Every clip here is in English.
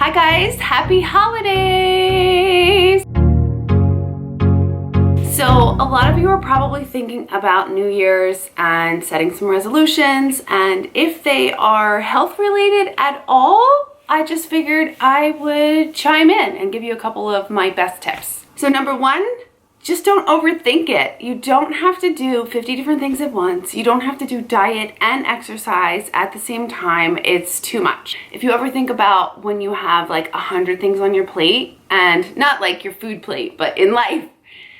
Hi guys, happy holidays! So a lot of you are probably thinking about New Year's and setting some resolutions, and if they are health related at all, I just figured I would chime in and give you a couple of my best tips. So number one, just don't overthink it. You don't have to do 50 different things at once. You don't have to do diet and exercise at the same time. It's too much. If you ever think about when you have like 100 things on your plate, and not like your food plate, but in life,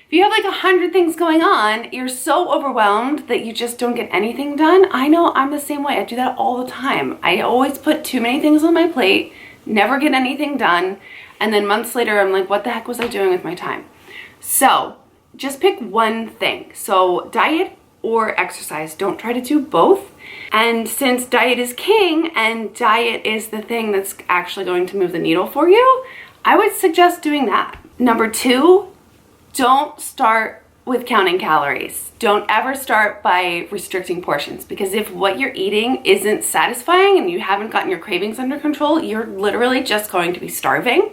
if you have like 100 things going on, you're so overwhelmed that you just don't get anything done. I know I'm the same way. I do that all the time. I always put too many things on my plate, never get anything done, and then months later I'm like, what the heck was I doing with my time? So just pick one thing. So diet or exercise. Don't try to do both. And since diet is king and diet is the thing that's actually going to move the needle for you, I would suggest doing that. Number two, don't start with counting calories. Don't ever start by restricting portions, because if what you're eating isn't satisfying and you haven't gotten your cravings under control, you're literally just going to be starving.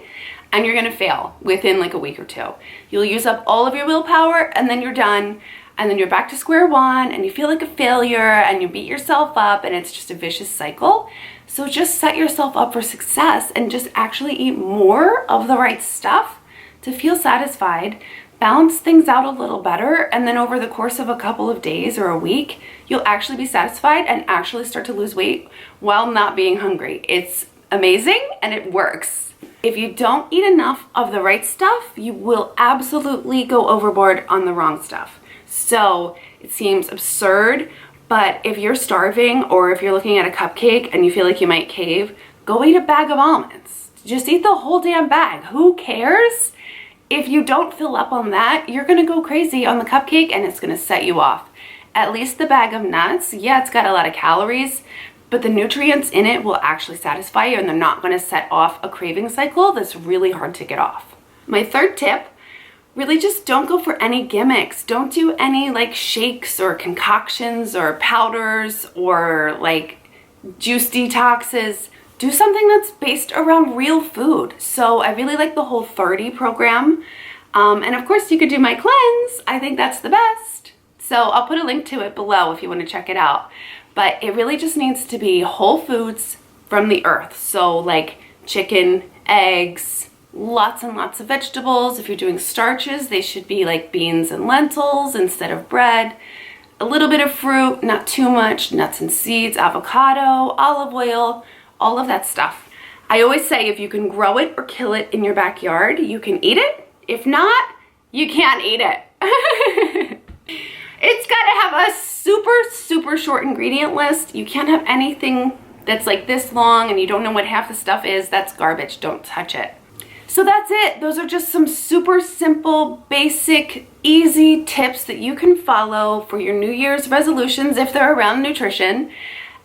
And you're gonna fail within like a week or two. You'll use up all of your willpower and then you're done, and then you're back to square one and you feel like a failure and you beat yourself up, and it's just a vicious cycle. So just set yourself up for success and just actually eat more of the right stuff to feel satisfied, balance things out a little better, and then over the course of a couple of days or a week, you'll actually be satisfied and actually start to lose weight while not being hungry. It's amazing and it works. If you don't eat enough of the right stuff, you will absolutely go overboard on the wrong stuff. So it seems absurd, but if you're starving or if you're looking at a cupcake and you feel like you might cave, go eat a bag of almonds. Just eat the whole damn bag. Who cares? If you don't fill up on that, you're gonna go crazy on the cupcake and it's gonna set you off. At least the bag of nuts, yeah, it's got a lot of calories, but the nutrients in it will actually satisfy you and they're not gonna set off a craving cycle that's really hard to get off. My third tip, really just don't go for any gimmicks. Don't do any like shakes or concoctions or powders or like juice detoxes. Do something that's based around real food. So I really like the Whole30 program. And of course you could do my cleanse. I think that's the best. So I'll put a link to it below if you want to check it out. But it really just needs to be whole foods from the earth. So like chicken, eggs, lots and lots of vegetables. If you're doing starches, they should be like beans and lentils instead of bread. A little bit of fruit, not too much, nuts and seeds, avocado, olive oil, all of that stuff. I always say if you can grow it or kill it in your backyard, you can eat it. If not, you can't eat it. It's got to have a super short ingredient list. You can't have anything that's like this long and you don't know what half the stuff is. That's garbage. Don't touch it. So that's it. Those are just some super simple, basic, easy tips that you can follow for your New Year's resolutions if they're around nutrition.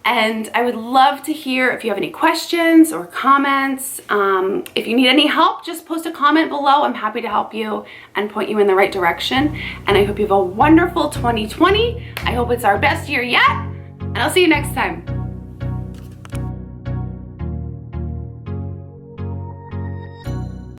And I would love to hear if you have any questions or comments. If you need any help, just post a comment below. I'm happy to help you and point you in the right direction. And I hope you have a wonderful 2020. I hope it's our best year yet. And I'll see you next time.